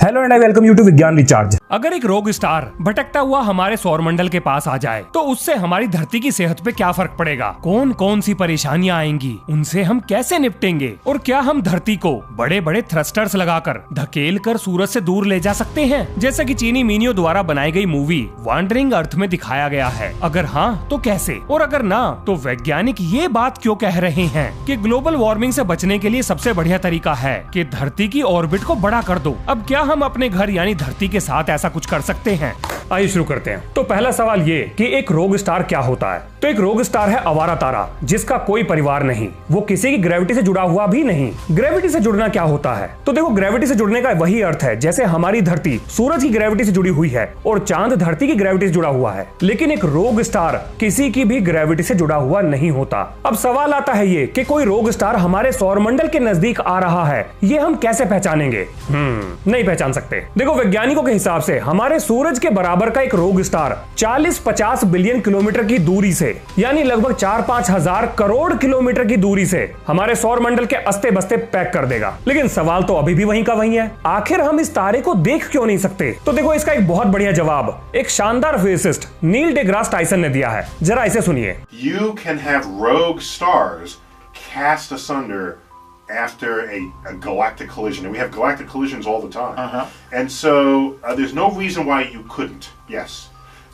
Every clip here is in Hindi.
Hello and I welcome you to Vigyan Recharge. अगर एक रोग स्टार भटकता हुआ हमारे सौरमंडल के पास आ जाए तो उससे हमारी धरती की सेहत पे क्या फर्क पड़ेगा, कौन कौन सी परेशानियां आएंगी, उनसे हम कैसे निपटेंगे और क्या हम धरती को बड़े बड़े थ्रस्टर्स लगाकर धकेल कर सूरज से दूर ले जा सकते हैं, जैसा कि चीनी मीनियो द्वारा बनाई गई मूवी वांडरिंग अर्थ में दिखाया गया है। अगर हाँ तो कैसे, और अगर ना तो वैज्ञानिक ये बात क्यों कह रहे हैं कि ग्लोबल वार्मिंग से बचने के लिए सबसे बढ़िया तरीका है कि धरती की ऑर्बिट को बड़ा कर दो। अब क्या हम अपने घर यानी धरती के साथ ऐसा कुछ कर सकते हैं? आइए शुरू करते हैं। तो पहला सवाल ये कि एक रोग स्टार क्या होता है। तो एक रोग स्टार है आवारा तारा जिसका कोई परिवार नहीं, वो किसी की ग्रेविटी से जुड़ा हुआ भी नहीं। ग्रेविटी से जुड़ना क्या होता है? तो देखो, ग्रेविटी से जुड़ने का वही अर्थ है जैसे हमारी धरती सूरज की ग्रेविटी से जुड़ी हुई है और चांद धरती की ग्रेविटी से जुड़ा हुआ है, लेकिन एक रोग स्टार किसी की भी ग्रेविटी से जुड़ा हुआ नहीं होता। अब सवाल आता है ये कि कोई रोग स्टार हमारे सौरमंडल के नजदीक आ रहा है, ये हम कैसे पहचानेंगे? नहीं पहचान सकते। देखो, वैज्ञानिकों के हिसाब से हमारे सूरज के बराबर का एक रोग स्टार 40-50 बिलियन किलोमीटर की दूरी से यानी लगभग 4-5 हजार करोड़ किलोमीटर की दूरी से हमारे सौरमंडल के अस्ते बस्ते पैक कर देगा। लेकिन सवाल तो अभी भी वहीं का वहीं है, आखिर हम इस तारे को देख क्यों नहीं सकते? तो देखो, इसका एक बहुत बढ़िया जवाब एक शानदार फिजिसिस्ट नील डेग्रास टाइसन ने दिया है। जरा इसे सुनिए। You can have rogue stars cast asunder after a galactic collision, and we have galactic collisions all the time. And so there's no reason why you couldn't. Yes.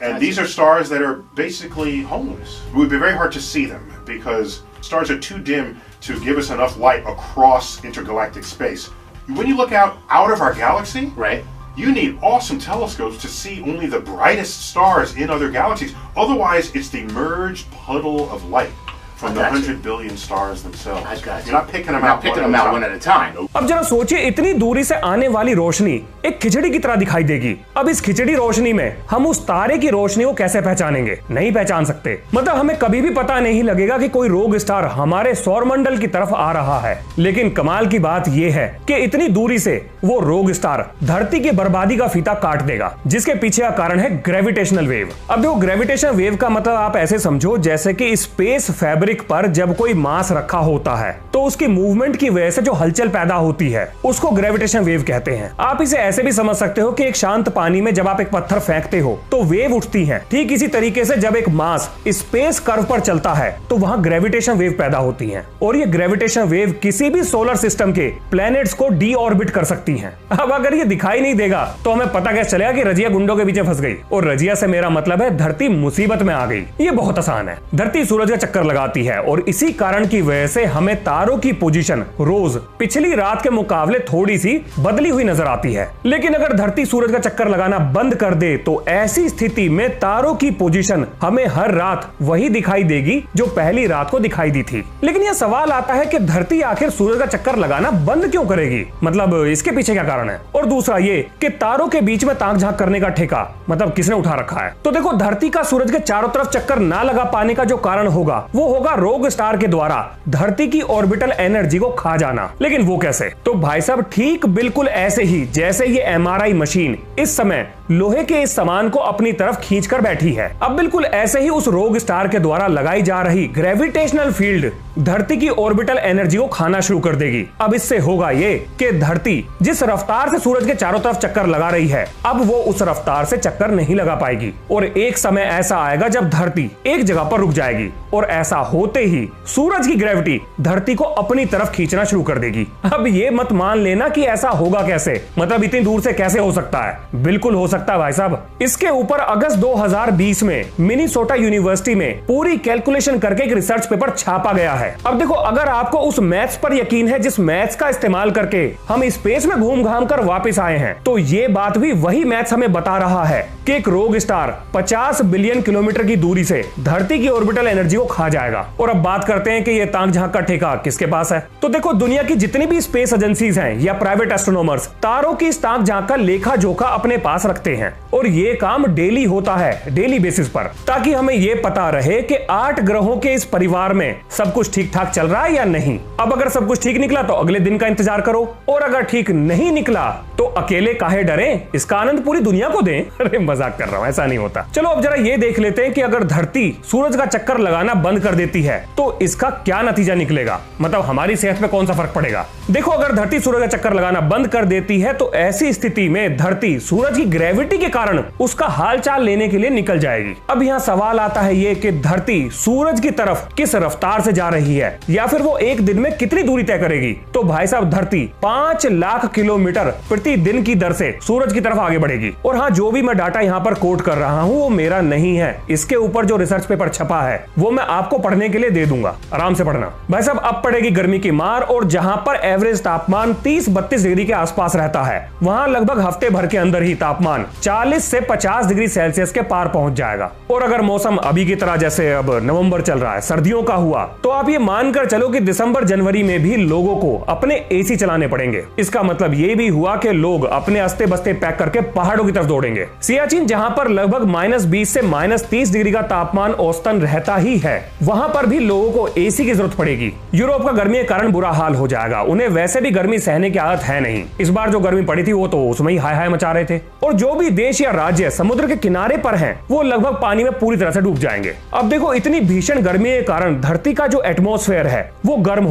And these are stars that are basically homeless. It would be very hard to see them because stars are too dim to give us enough light across intergalactic space. When you look out of our galaxy, right, you need awesome telescopes to see only the brightest stars in other galaxies. Otherwise, it's the merged puddle of light from the 100 billion stars themselves. You're not picking them out one at a time. अब जरा सोचिए, इतनी दूरी से आने वाली रोशनी एक खिचड़ी की तरह दिखाई देगी। अब इस खिचड़ी रोशनी में हम उस तारे की रोशनी को कैसे पहचानेंगे? नहीं पहचान सकते। मतलब हमें कभी भी पता नहीं लगेगा कि कोई रोग स्टार हमारे सौरमंडल की तरफ आ रहा है। लेकिन कमाल की बात यह है कि इतनी दूरी से वो रोग स्टार धरती की बर्बादी का फीता काट देगा, जिसके पीछे का कारण है ग्रेविटेशनल वेव। अब देखो, ग्रेविटेशनल वेव का मतलब आप ऐसे समझो जैसे कि स्पेस फैब्रिक पर जब कोई मास रखा होता है तो उसकी मूवमेंट की वजह से जो हलचल पैदा होती है उसको ग्रेविटेशन वेव कहते हैं। आप इसे ऐसे भी समझ सकते हो कि एक शांत पानी में जब आप एक पत्थर फेंकते हो तो वेव उठती है। ठीक इसी तरीके से जब एक मास स्पेस कर्व पर चलता है तो वहां ग्रेविटेशन वेव पैदा होती है, और ये ग्रेविटेशन वेव किसी भी सोलर सिस्टम के प्लैनेट्स को डी ऑर्बिट कर सकती है। अब अगर ये दिखाई नहीं देगा तो हमें पता कैसे चलेगा कि रजिया गुंडों के पीछे फंस गई? और रजिया से मेरा मतलब है धरती मुसीबत में आ गई। ये बहुत आसान है। धरती सूरज का चक्कर लगाती है और इसी कारण की वजह से हमें तारों की पोजीशन रोज पिछली रात के मुकाबले थोड़ी सी बदली हुई नजर आती है। लेकिन अगर धरती सूरज का चक्कर लगाना बंद कर दे तो ऐसी स्थिति में तारों की पोजीशन हमें हर रात वही दिखाई देगी जो पहली रात को दिखाई दी थी। लेकिन यह सवाल आता है कि धरती आखिर सूरज का चक्कर लगाना बंद क्यों करेगी? मतलब इसके पीछे क्या कारण है? और दूसरा ये कि तारों के बीच में ताक झांक करने का ठेका मतलब किसने उठा रखा है? तो देखो, धरती का सूरज के चारों तरफ चक्कर ना लगा पाने का जो कारण होगा वो होगा रोग स्टार के द्वारा धरती की ऑर्बिटल एनर्जी को खा जाना। लेकिन वो कैसे? तो भाई साहब, ठीक बिल्कुल ऐसे ही जैसे ये एमआरआई मशीन इस समय लोहे के इस सामान को अपनी तरफ खींचकर बैठी है। अब बिल्कुल ऐसे ही उस रोग स्टार के द्वारा लगाई जा रही ग्रेविटेशनल फील्ड धरती की ऑर्बिटल एनर्जी को खाना शुरू कर देगी। अब इससे होगा ये कि धरती जिस रफ्तार से सूरज के चारों तरफ चक्कर लगा रही है, अब वो उस रफ्तार से चक्कर नहीं लगा पाएगी और एक समय ऐसा आएगा जब धरती एक जगह पर रुक जाएगी और ऐसा होते ही सूरज की ग्रेविटी धरती को अपनी तरफ खींचना शुरू कर देगी। अब ये मत मान लेना कि ऐसा होगा कैसे, मतलब इतनी दूर से कैसे हो सकता है? बिल्कुल हो सकता है भाई साहब। इसके ऊपर अगस्त 2020 में मिनीसोटा यूनिवर्सिटी में पूरी कैलकुलेशन करके एक रिसर्च पेपर छापा गया है। अब देखो, अगर आपको उस मैथ्स पर यकीन है जिस मैथ्स का इस्तेमाल करके हम स्पेस में घूम घाम कर वापस आए हैं, तो ये बात भी वही मैथ्स हमें बता रहा है कि एक रोग स्टार 50 बिलियन किलोमीटर की दूरी से धरती की ऑर्बिटल एनर्जी को खा जाएगा। और अब बात करते हैं कि ये ताक झांक का ठेका किसके पास है? तो देखो, दुनिया की जितनी भी स्पेस एजेंसीज हैं या प्राइवेट एस्ट्रोनॉमर्स तारों की इस ताक झांक का लेखा जोखा अपने पास रखते हैं और ये काम डेली होता है, डेली बेसिस पर, ताकि हमें ये पता रहे कि 8 ग्रहों के इस परिवार में सब कुछ ठीक ठाक चल रहा है या नहीं। अब अगर सब कुछ ठीक निकला तो अगले दिन का इंतजार करो, और अगर ठीक नहीं निकला तो अकेले काहे डरें, इसका आनंद पूरी दुनिया को दें। अरे मजाक कर रहा हूं, ऐसा नहीं होता। चलो अब जरा ये देख लेते हैं कि अगर धरती सूरज का चक्कर लगाना बंद कर देती देती है तो इसका क्या नतीजा निकलेगा, मतलब हमारी सेहत पे कौन सा फर्क पड़ेगा। देखो, अगर धरती सूरज का चक्कर लगाना बंद कर देती है तो ऐसी स्थिति में धरती सूरज की ग्रेविटी के कारण उसका हालचाल लेने के लिए निकल जाएगी। अब यहाँ सवाल आता है ये कि धरती सूरज की तरफ किस रफ्तार से जा रही है या फिर वो एक दिन में कितनी दूरी तय करेगी। तो भाई साहब, धरती 5 लाख किलोमीटर प्रति दिन की दर से सूरज की तरफ आगे बढ़ेगी। और हाँ, जो भी मैं डाटा यहाँ पर कोट कर रहा हूँ वो मेरा नहीं है, इसके ऊपर जो रिसर्च पेपर छपा है वो मैं आपको पढ़ने के लिए दे दूंगा, आराम से पढ़ना। भाई साहब, अब पड़ेगी गर्मी की मार और जहां पर एवरेज तापमान 30-32 डिग्री के आसपास रहता है वहां लगभग हफ्ते भर के अंदर ही तापमान 40 से 50 डिग्री सेल्सियस के पार पहुंच जाएगा। और अगर मौसम अभी की तरह जैसे अब नवंबर चल रहा है सर्दियों का हुआ तो आप ये मानकर चलो कि दिसंबर जनवरी में भी लोगों को अपने एसी चलाने पड़ेंगे। इसका मतलब ये भी हुआ कि लोग अपने अस्ते बस्ते पैक करके पहाड़ों की तरफ दौड़ेंगे। सियाचिन जहां पर लगभग -20 से -30 डिग्री का तापमान औसतन रहता ही है वहां पर भी लोगों को एसी की जरूरत पड़ेगी। यूरोप का गर्मी के कारण बुरा हाल हो जाएगा, उन्हें वैसे भी गर्मी सहने की आदत है नहीं। इस बार जो गर्मी पड़ी थी वो तो उसमें ही हाय हाय मचा रहे थे। और जो भी देश या राज्य समुद्र के किनारे पर हैं वो लगभग पानी में पूरी तरह से डूब जाएंगे। अब देखो, इतनी भीषण गर्मी के कारण धरती का जो एटमॉस्फेयर है वो गर्म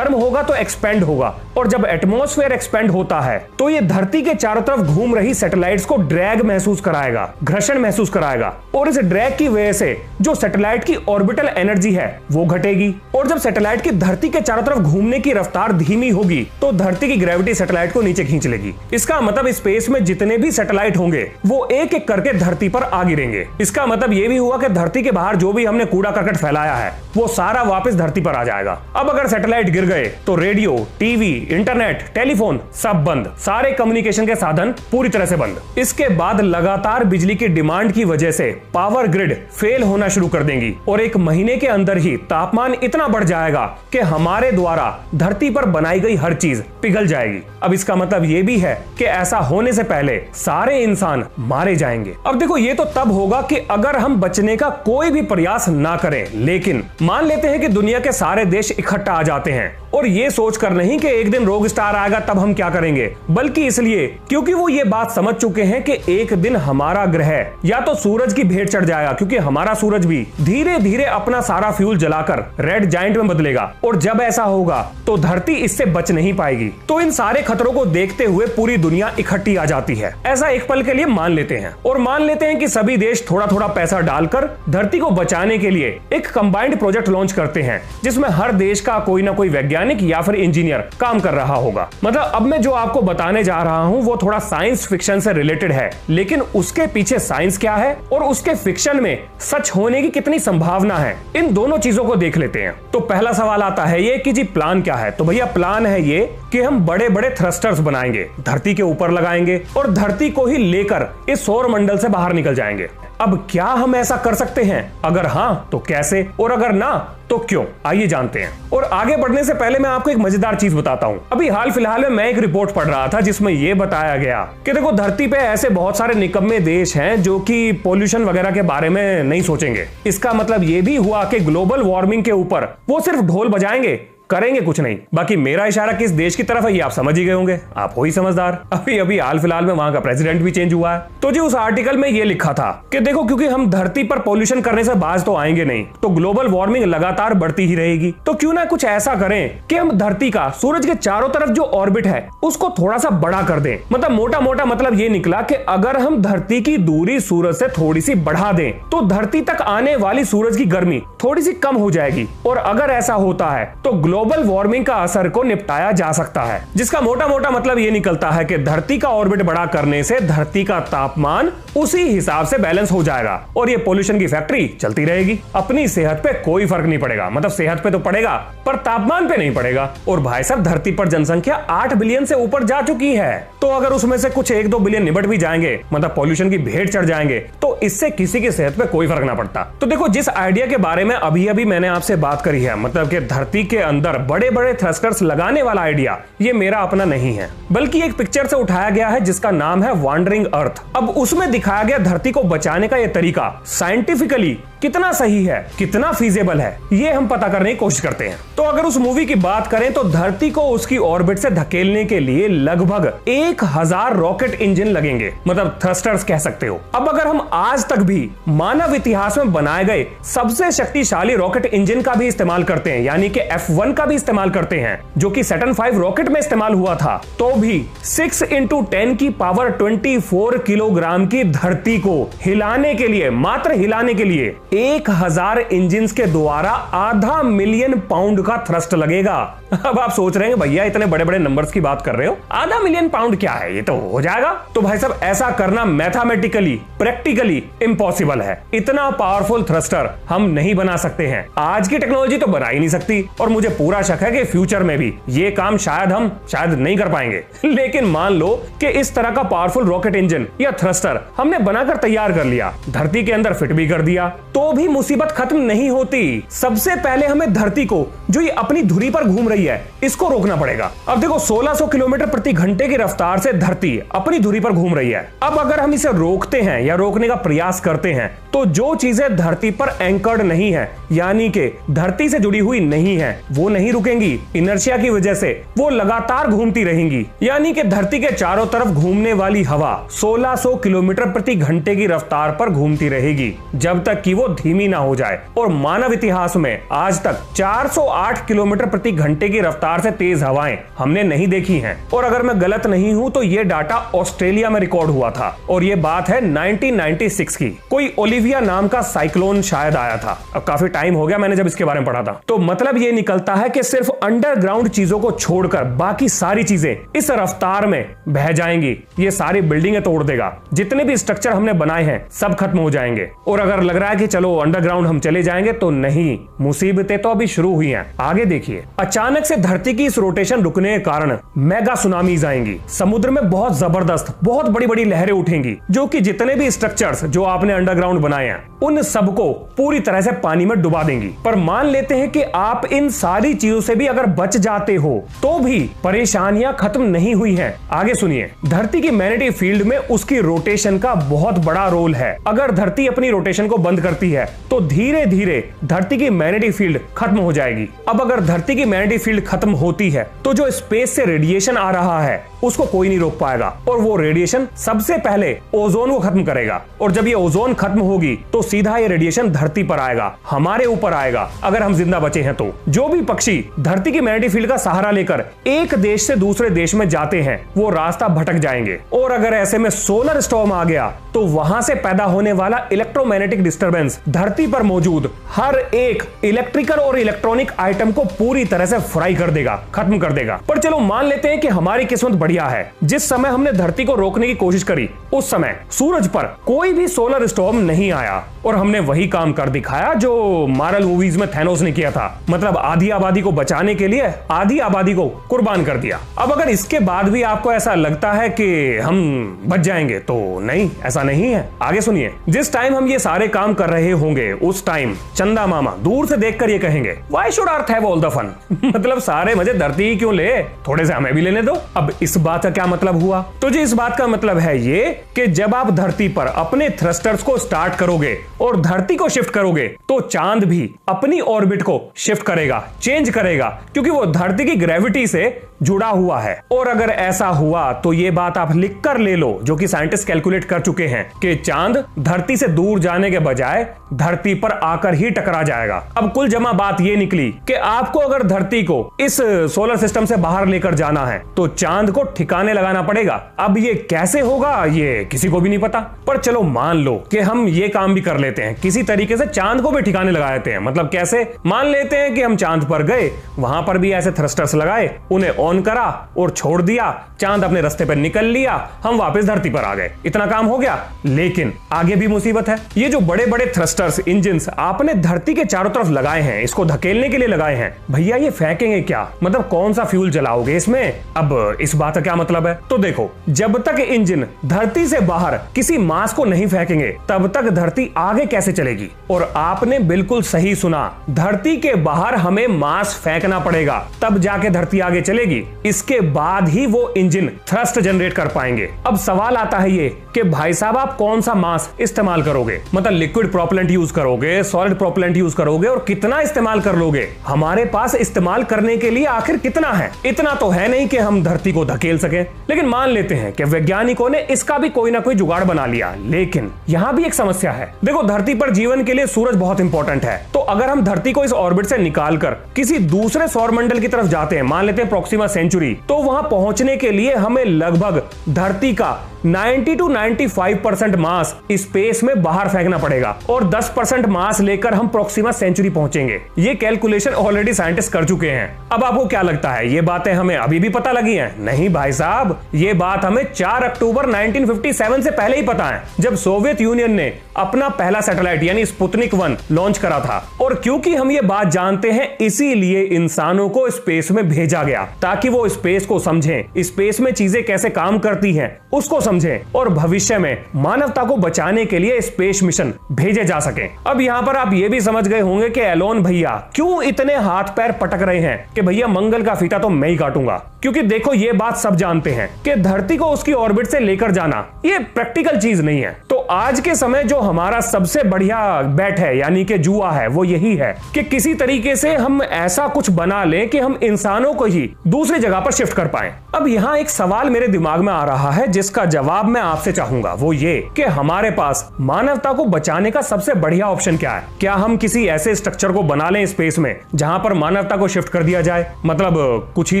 होगा तो एक्सपेंड होगा। और जब एटमॉस्फेयर एक्सपेंड होता है तो ये धरती के चारों तरफ घूम रही सैटेलाइट्स को ड्रैग महसूस कराएगा, घर्षण महसूस कराएगा। और इस ड्रैग की वजह से जो सैटेलाइट की ऑर्बिटल एनर्जी है वो घटेगी। और जब सैटेलाइट की धरती के चारों तरफ घूमने की रफ्तार धीमी होगी तो धरती की ग्रेविटी सैटेलाइट को नीचे खींच लेगी। इसका मतलब स्पेस में जितने भी सैटेलाइट होंगे वो एक एक करके धरती पर आ गिरेंगे। इसका मतलब ये भी हुआ कि धरती के बाहर जो भी हमने कूड़ा करकट फैलाया है वो सारा वापस धरती पर आ जाएगा। अब अगर सैटेलाइट गिर गए तो रेडियो, टीवी, इंटरनेट, टेलीफोन सब बंद, सारे कम्युनिकेशन के साधन पूरी तरह से बंद। इसके बाद लगातार बिजली की डिमांड की वजह से पावर ग्रिड फेल होना शुरू कर देंगी और एक महीने के अंदर ही तापमान इतना बढ़ जाएगा कि हमारे द्वारा धरती पर बनाई गई हर चीज पिघल जाएगी। अब इसका मतलब ये भी है कि ऐसा होने से पहले सारे इंसान मारे जाएंगे। अब देखो, ये तो तब होगा कि अगर हम बचने का कोई भी प्रयास ना करें, लेकिन मान लेते हैं कि दुनिया के सारे देश इकट्ठा आ जाते हैं और ये सोचकर नहीं कि एक दिन रोग स्टार आएगा तब हम क्या करेंगे, बल्कि इसलिए क्योंकि वो ये बात समझ चुके हैं कि एक दिन हमारा ग्रह या तो सूरज की भेंट चढ़ जाएगा, क्योंकि हमारा सूरज भी धीरे धीरे अपना सारा फ्यूल जलाकर रेड जायंट में बदलेगा। और जब ऐसा होगा तो धरती इससे बच नहीं पाएगी। तो इन सारे खतरों को देखते हुए पूरी दुनिया इकट्ठी आ जाती है। ऐसा एक पल के लिए मान लेते हैं और मान लेते हैं कि सभी देश थोड़ा थोड़ा पैसा डालकर धरती को बचाने के लिए एक कंबाइंड प्रोजेक्ट लॉन्च करते हैं जिसमें हर देश का कोई ना कोई वैज्ञानिक या फिर इंजीनियर काम कर रहा होगा। मतलब अब मैं जो आपको बताने जा रहा हूं वो थोड़ा साइंस फिक्शन से रिलेटेड है, लेकिन उसके पीछे साइंस क्या है और उसके फिक्शन में सच होने की कितनी संभावना है, इन दोनों चीजों को देख लेते हैं। तो पहला सवाल आता है ये कि जी प्लान क्या है। तो भैया प्लान है ये कि हम बड़े बड़े थ्रस्टर्स बनाएंगे, धरती के ऊपर लगाएंगे और धरती को ही लेकर इस सौर मंडल से बाहर निकल जाएंगे। अब क्या हम ऐसा कर सकते हैं? अगर हाँ तो कैसे, और अगर ना तो क्यों? आइए जानते हैं। और आगे बढ़ने से पहले मैं आपको एक मजेदार चीज बताता हूं। अभी हाल फिलहाल में मैं एक रिपोर्ट पढ़ रहा था जिसमें यह बताया गया कि देखो, धरती पे ऐसे बहुत सारे निकम्मे देश हैं जो कि पोल्यूशन वगैरह के बारे में नहीं सोचेंगे। इसका मतलब यह भी हुआ कि ग्लोबल वार्मिंग के ऊपर वो सिर्फ ढोल बजाएंगे, करेंगे कुछ नहीं। बाकी मेरा इशारा किस देश की तरफ है ये आप समझ ही गए होंगे, आप हो ही समझदार। अभी हाल फिलहाल में वहां का प्रेसिडेंट भी चेंज हुआ है। तो जी उस आर्टिकल में ये लिखा था कि देखो, क्योंकि हम धरती पर पोल्यूशन करने से बाज तो आएंगे नहीं, तो ग्लोबल वार्मिंग लगातार बढ़ती ही रहेगी। तो क्यों ना कुछ ऐसा करें कि हम धरती का सूरज के चारों तरफ जो ऑर्बिट है उसको थोड़ा सा बड़ा कर दें। मतलब मोटा मोटा मतलब ये निकला कि अगर हम धरती की दूरी सूरज से थोड़ी सी बढ़ा दें तो धरती तक आने वाली सूरज की गर्मी थोड़ी सी कम हो जाएगी। और अगर ऐसा होता है तो ग्लोबल वार्मिंग का असर को निपटाया जा सकता है, जिसका मोटा मोटा मतलब ये निकलता है कि धरती का ऑर्बिट बड़ा करने से धरती का तापमान उसी हिसाब से बैलेंस हो जाएगा और ये पोल्यूशन की फैक्ट्री चलती रहेगी। अपनी सेहत पे कोई फर्क नहीं पड़ेगा, मतलब सेहत पे तो पड़ेगा पर तापमान पे नहीं पड़ेगा। और भाई साहब, धरती पर जनसंख्या 8 बिलियन से ऊपर जा चुकी है, तो अगर उसमें से कुछ 1-2 बिलियन निबट भी जाएंगे, मतलब पोल्यूशन की भेंट चढ़ जाएंगे, तो इससे किसी की सेहत पे कोई फर्क ना पड़ता। तो देखो, जिस आइडिया के बारे में अभी मैंने आपसे बात करी है, मतलब कि धरती के अंदर बड़े बड़े थ्रस्टर्स लगाने वाला आइडिया, ये मेरा अपना नहीं है, बल्कि एक पिक्चर से उठाया गया है जिसका नाम है वांडरिंग अर्थ। अब उसमें दिखाया गया धरती को बचाने का यह तरीका साइंटिफिकली कितना सही है, कितना फीजेबल है, ये हम पता करने की कोशिश करते हैं। तो अगर उस मूवी की बात करें तो धरती को उसकी ऑर्बिट से धकेलने के लिए लगभग 1000 रॉकेट इंजन लगेंगे, मतलब थ्रस्टर्स कह सकते हो। अब अगर हम आज तक भी मानव इतिहास में बनाए गए सबसे शक्तिशाली रॉकेट इंजन का भी इस्तेमाल करते हैं, यानी कि F1 का भी इस्तेमाल करते हैं, जो कि सैटर्न 5 रॉकेट में इस्तेमाल हुआ था, तो भी 6 × 10 की पावर 24 किलोग्राम की धरती को हिलाने के लिए, मात्र हिलाने के लिए 1000 इंजन के द्वारा आधा मिलियन पाउंड का थ्रस्ट लगेगा। अब आप सोच रहे हैं भैया इतने बड़े बड़े नंबर्स की बात कर रहे हो, आधा मिलियन पाउंड क्या है, ये तो हो जाएगा। तो भाई साहब ऐसा करना मैथमेटिकली, प्रैक्टिकली इम्पॉसिबल है। इतना पावरफुल थ्रस्टर हम नहीं बना सकते हैं, आज की टेक्नोलॉजी तो बना ही नहीं सकती, और मुझे पूरा शक है कि फ्यूचर में भी ये काम शायद नहीं कर पाएंगे। लेकिन मान लो कि इस तरह का पावरफुल रॉकेट इंजन या थ्रस्टर हमने बनाकर तैयार कर लिया, धरती के अंदर फिट भी कर दिया, तो भी मुसीबत खत्म नहीं होती। सबसे पहले हमें धरती को, जो ये अपनी धुरी पर घूम रही है, इसको रोकना पड़ेगा। अब देखो 1600 किलोमीटर प्रति घंटे की रफ्तार से धरती अपनी धुरी पर घूम रही है। अब अगर हम इसे रोकते हैं या रोकने का प्रयास करते हैं, तो जो चीजें धरती पर एंकर्ड नहीं है, यानी कि धरती से जुड़ी हुई नहीं है, वो नहीं रुकेंगी। इनर्शिया की वजह से वो लगातार घूमती रहेंगी, यानी कि धरती के चारों तरफ घूमने वाली हवा 1600 किलोमीटर प्रति घंटे की रफ्तार पर घूमती रहेगी, जब तक कि वो धीमी ना हो जाए। और मानव इतिहास में आज तक 408 किलोमीटर प्रति घंटे की रफ्तार से तेज हवाएं हमने नहीं देखी हैं। और अगर मैं गलत नहीं हूं तो ये डाटा ऑस्ट्रेलिया में रिकॉर्ड हुआ था, और ये बात है 1996 की। कोई ओलिविया नाम का साइक्लोन शायद आया था, अब काफी टाइम हो गया मैंने जब इसके बारे में पढ़ा था। तो मतलब ये निकलता है कि सिर्फ अंडरग्राउंड चीजों को छोड़कर बाकी सारी चीजें इस रफ्तार में बह जाएंगी। ये सारी बिल्डिंगें तोड़ देगा, जितने भी स्ट्रक्चर हमने बनाए हैं सब खत्म हो जाएंगे। और अगर लग रहा है कि चलो अंडरग्राउंड हम चले जाएंगे, तो नहीं, मुसीबतें तो अभी शुरू हुई हैं। आगे देखिए, अचानक से धरती की इस रोटेशन रुकने के कारण मेगा सुनामीज आएंगी, समुद्र में बहुत जबरदस्त, बहुत बड़ी बड़ी लहरें उठेंगी, जो कि जितने भी स्ट्रक्चर्स जो आपने अंडरग्राउंड बनाए हैं उन सबको पूरी तरह से पानी में डुबा देंगी। पर मान लेते हैं कि आप इन सारी चीजों से भी अगर बच जाते हो, तो भी परेशानियां खत्म नहीं हुई हैं। आगे सुनिए, धरती की मैग्नेटिक फील्ड में उसकी रोटेशन का बहुत बड़ा रोल है। अगर धरती अपनी रोटेशन को बंद करती है, तो धीरे धीरे धरती की मैग्नेटिक फील्ड खत्म हो जाएगी। अब अगर धरती की मैग्नेटिक फील्ड खत्म होती है, तो जो स्पेस से रेडिएशन आ रहा है उसको कोई नहीं रोक पाएगा, और वो रेडिएशन सबसे पहले ओजोन को खत्म करेगा। और जब ये ओजोन खत्म होगी, तो सीधा ये रेडिएशन धरती पर आएगा, हमारे ऊपर आएगा, अगर हम जिंदा बचे हैं तो। जो भी पक्षी धरती की मैग्नेटिक फील्ड का सहारा लेकर एक देश से दूसरे देश में जाते हैं, वो रास्ता भटक जाएंगे। और अगर ऐसे में सोलर स्टॉर्म आ गया, तो वहां से पैदा होने वाला इलेक्ट्रोमैग्नेटिक डिस्टरबेंस धरती पर मौजूद हर एक इलेक्ट्रिकल और इलेक्ट्रॉनिक आइटम को पूरी तरह से फ्राई कर देगा, खत्म कर देगा। पर चलो मान लेते हैं कि हमारी किस्मत बढ़िया है, जिस समय हमने धरती को रोकने की कोशिश करी, उस समय सूरज पर कोई भी सोलर स्टॉर्म नहीं आया, और हमने वही काम कर दिखाया जो मार्वल मूवीज में थैनोस ने किया था, मतलब आधी आबादी को बचाने के लिए आधी आबादी को कुर्बान कर दिया। अब अगर इसके बाद भी आपको ऐसा लगता है कि हम बच जाएंगे, तो नहीं, ऐसा नहीं है। आगे सुनिए, जिस टाइम हम ये सारे काम कर रहे होंगे, उस टाइम चंदा मामा दूर से देखकर ये कहेंगे, why should Earth have all the fun, मतलब सारे मजे धरती ही क्यों ले, थोड़े से हमें भी लेने दो। अब इस बात का क्या मतलब हुआ? तो जी इस बात का मतलब है ये कि जब आप धरती पर अपने थ्रस्टर्स को स्टार्ट करोगे और धरती को शिफ्ट करोगे, तो चांद भी अपनी ऑर्बिट को शिफ्ट करेगा, चेंज करेगा, क्योंकि वो धरती की ग्रेविटी से जुड़ा हुआ है। और अगर ऐसा हुआ, तो ये बात आप लिख कर ले लो, जो कि साइंटिस्ट कैलकुलेट कर चुके हैं, कि चांद धरती से दूर जाने के बजाय धरती पर आकर ही टकरा जाएगा। अब कुल जमा बात ये निकली कि आपको अगर धरती को इस सोलर सिस्टम से बाहर लेकर जाना है, तो चांद को ठिकाने लगाना पड़ेगा। अब ये कैसे होगा, ये किसी को भी नहीं पता। पर चलो मान लो कि हम ये काम भी कर लेते हैं, किसी तरीके से चांद को भी ठिकाने लगा देते हैं। मतलब कैसे? मान लेते हैं कि हम चांद पर गए, वहां पर भी ऐसे थ्रस्टर्स लगाए, उन्हें ऑन करा और छोड़ दिया, चांद अपने रास्ते पर निकल लिया, हम वापस धरती पर आ गए, इतना काम हो गया। लेकिन आगे भी मुसीबत है। ये जो बड़े बड़े थ्रस्टर्स, इंजन्स आपने धरती के चारों तरफ लगाए हैं, इसको धकेलने के लिए लगाए हैं, भैया ये फेंकेंगे क्या? मतलब कौन सा फ्यूल जलाओगे इसमें? अब इस बात का का क्या मतलब है? तो देखो, जब तक इंजन धरती से बाहर किसी मास को नहीं फेंकेंगे तब तक धरती आगे कैसे चलेगी? और आपने बिल्कुल सही सुना, धरती के बाहर हमें मास फेंकना पड़ेगा, तब जाके धरती आगे चलेगी। इसके बाद ही वो इंजन थ्रस्ट जनरेट कर पाएंगे। अब सवाल आता है ये कि भाई साहब आप कौन सा मास इस्तेमाल करोगे? मतलब लिक्विड प्रोपेलेंट यूज करोगे, सॉलिड प्रोपेलेंट यूज करोगे, और कितना इस्तेमाल कर लोगे? हमारे पास इस्तेमाल करने के लिए आखिर कितना है? इतना तो है नहीं कि हम धरती को धकेल सके, लेकिन मान लेते हैं कि वैज्ञानिकों ने इसका भी कोई ना कोई जुगाड़ बना लिया। लेकिन यहाँ भी एक समस्या है। देखो, धरती पर जीवन के लिए सूरज बहुत इंपॉर्टेंट है, तो अगर हम धरती को इस ऑर्बिट से निकालकर किसी दूसरे सौरमंडल की तरफ जाते हैं, मान लेते हैं प्रोक्सिमा सेंचुरी, तो वहां पहुंचने के लिए हमें लगभग धरती का 90 to 95% मास स्पेस में बाहर फेंकना पड़ेगा और 10% मास लेकर हम प्रोक्सिमा सेंचुरी पहुंचेंगे। ये कैलकुलेशन ऑलरेडी साइंटिस्ट कर चुके हैं। अब आपको क्या लगता है, ये बातें हमें अभी भी पता लगी हैं? नहीं भाई साहब, ये बात हमें 4 अक्टूबर 1957 से पहले ही पता है, जब सोवियत यूनियन ने अपना पहला सैटेलाइट यानी स्पुतनिक 1 लॉन्च करा था। और क्योंकि हम ये बात जानते हैं, इसीलिए इंसानों को स्पेस में भेजा गया, ताकि वो स्पेस को समझें, स्पेस में चीजें कैसे काम करती हैं उसको समझें, और भविष्य में मानवता को बचाने के लिए स्पेस मिशन भेजे जा सके। अब यहाँ पर आप ये भी समझ गए होंगे कि एलोन भैया क्यों इतने हाथ पैर पटक रहे हैं कि भैया मंगल का फीता तो मैं ही काटूंगा। क्योंकि देखो, ये बात सब जानते हैं कि धरती को उसकी ऑर्बिट से लेकर जाना ये प्रैक्टिकल चीज नहीं है। तो आज के समय जो हमारा सबसे बढ़िया बैट है यानी कि जुआ है, वो यही है कि किसी तरीके से हम ऐसा कुछ बना लें कि हम इंसानों को ही दूसरी जगह पर शिफ्ट कर पाएं। अब यहाँ एक सवाल मेरे दिमाग में आ रहा है जिसका जवाब मैं आपसे चाहूंगा, वो ये कि हमारे पास मानवता को बचाने का सबसे बढ़िया ऑप्शन क्या है? क्या हम किसी ऐसे स्ट्रक्चर को बना लें स्पेस में जहां पर मानवता को शिफ्ट कर दिया जाए? मतलब कुछ ही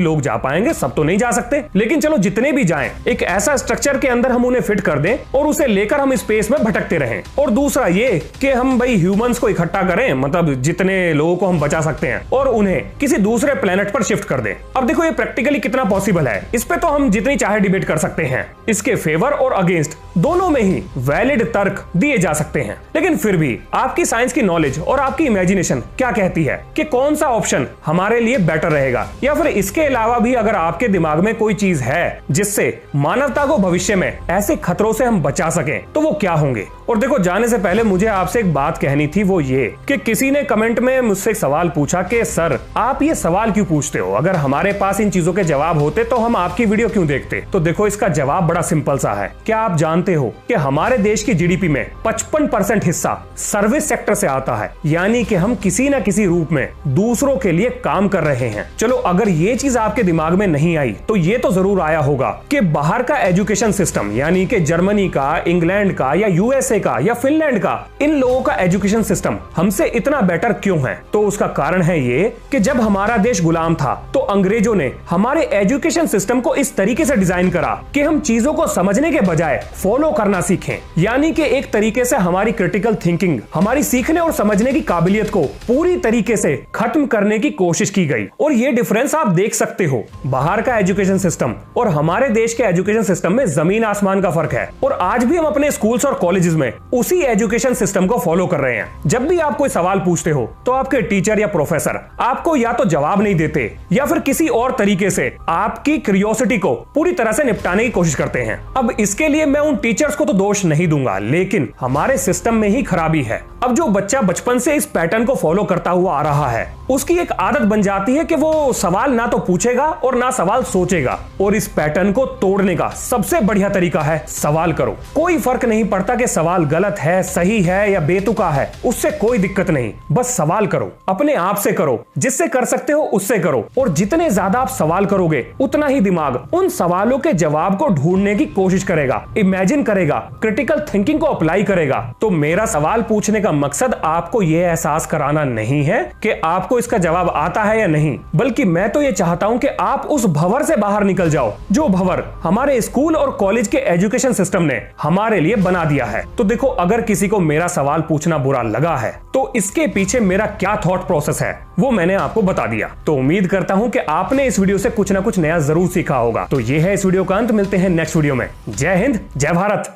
लोग जा पाएंगे, सब तो नहीं जा सकते, लेकिन चलो जितने भी जाएं, एक ऐसा स्ट्रक्चर के अंदर हम उन्हें फिट कर दें और उसे लेकर हम स्पेस में भटकते रहें। और दूसरा ये कि हम भाई ह्यूमंस को इकट्ठा करें, मतलब जितने लोगों को हम बचा सकते हैं, और उन्हें किसी दूसरे प्लेनेट पर शिफ्ट कर दें। अब देखो, ये प्रैक्टिकली कितना पॉसिबल है, इस पे तो हम जितनी चाहे डिबेट कर सकते हैं। इसके फेवर और अगेंस्ट दोनों में ही वैलिड तर्क दिए जा सकते हैं, लेकिन फिर भी आपकी साइंस की नॉलेज और आपकी इमेजिनेशन क्या कहती है कि कौन सा ऑप्शन हमारे लिए बेटर रहेगा? या फिर इसके अलावा भी अगर आपके दिमाग में कोई चीज है जिससे मानवता को भविष्य में ऐसे खतरों से हम बचा सकें, तो वो क्या होंगे? और देखो, जाने से पहले मुझे आपसे एक बात कहनी थी, वो ये कि किसी ने कमेंट में मुझसे एक सवाल पूछा कि सर आप ये सवाल क्यों पूछते हो? अगर हमारे पास इन चीजों के जवाब होते तो हम आपकी वीडियो क्यों देखते? तो देखो, इसका जवाब बड़ा सिंपल सा है। क्या आप जानते हो कि हमारे देश की जीडीपी में 55% हिस्सा सर्विस सेक्टर से आता है, यानी कि हम किसी न किसी रूप में दूसरों के लिए काम कर रहे हैं। चलो, अगर ये चीज आपके दिमाग में नहीं आई तो ये तो जरूर आया होगा कि बाहर का एजुकेशन सिस्टम यानी कि जर्मनी का, इंग्लैंड का, या यूएसए का, या फिनलैंड का, इन लोगों का एजुकेशन सिस्टम हमसे इतना बेटर क्यों है? तो उसका कारण है ये कि जब हमारा देश गुलाम था तो अंग्रेजों ने हमारे एजुकेशन सिस्टम को इस तरीके से डिजाइन करा कि हम चीजों को समझने के बजाय फॉलो करना सीखें। यानी कि एक तरीके से हमारी क्रिटिकल थिंकिंग, हमारी सीखने और समझने की काबिलियत को पूरी तरीके से खत्म करने की कोशिश की गई। और ये डिफरेंस आप देख सकते हो, बाहर का एजुकेशन सिस्टम और हमारे देश के एजुकेशन सिस्टम में जमीन आसमान का फर्क है। और आज भी हम अपने स्कूल्स और कॉलेजेस में उसी एजुकेशन सिस्टम को फॉलो कर रहे हैं। जब भी आप कोई सवाल पूछते हो तो आपके टीचर या प्रोफेसर आपको या तो जवाब नहीं देते या फिर किसी और तरीके से आपकी क्यूरियोसिटी को पूरी तरह से निपटाने की कोशिश करते हैं। अब इसके लिए मैं उन टीचर्स को तो दोष नहीं दूंगा, लेकिन हमारे सिस्टम में ही खराबी है। अब जो बच्चा बचपन से इस पैटर्न को फॉलो करता हुआ आ रहा है, उसकी एक आदत बन जाती है कि वो सवाल ना तो पूछेगा और ना सवाल सोचेगा। और इस पैटर्न को तोड़ने का सबसे बढ़िया तरीका है सवाल करो। कोई फर्क नहीं पड़ता कि सवाल गलत है, सही है या बेतुका है, उससे कोई दिक्कत नहीं, बस सवाल करो, अपने आप से करो, जिससे कर सकते हो उससे करो। और जितने ज्यादा आप सवाल करोगे उतना ही दिमाग उन सवालों के जवाब को ढूंढने की कोशिश करेगा, इमेजिन करेगा, क्रिटिकल थिंकिंग को अप्लाई करेगा। तो मेरा सवाल पूछने का मकसद आपको यह एहसास कराना नहीं है कि आपको इसका जवाब आता है या नहीं, बल्कि मैं तो यह चाहता हूं कि आप उस भंवर से बाहर निकल जाओ जो भंवर हमारे स्कूल और कॉलेज के एजुकेशन सिस्टम ने हमारे लिए बना दिया है। तो देखो, अगर किसी को मेरा सवाल पूछना बुरा लगा है तो इसके पीछे मेरा क्या थॉट प्रोसेस है वो मैंने आपको बता दिया। तो उम्मीद करता हूं कि आपने इस वीडियो से कुछ ना कुछ नया जरूर सीखा होगा। तो ये है इस वीडियो का अंत, मिलते हैं नेक्स्ट वीडियो में। जय हिंद, जय भारत।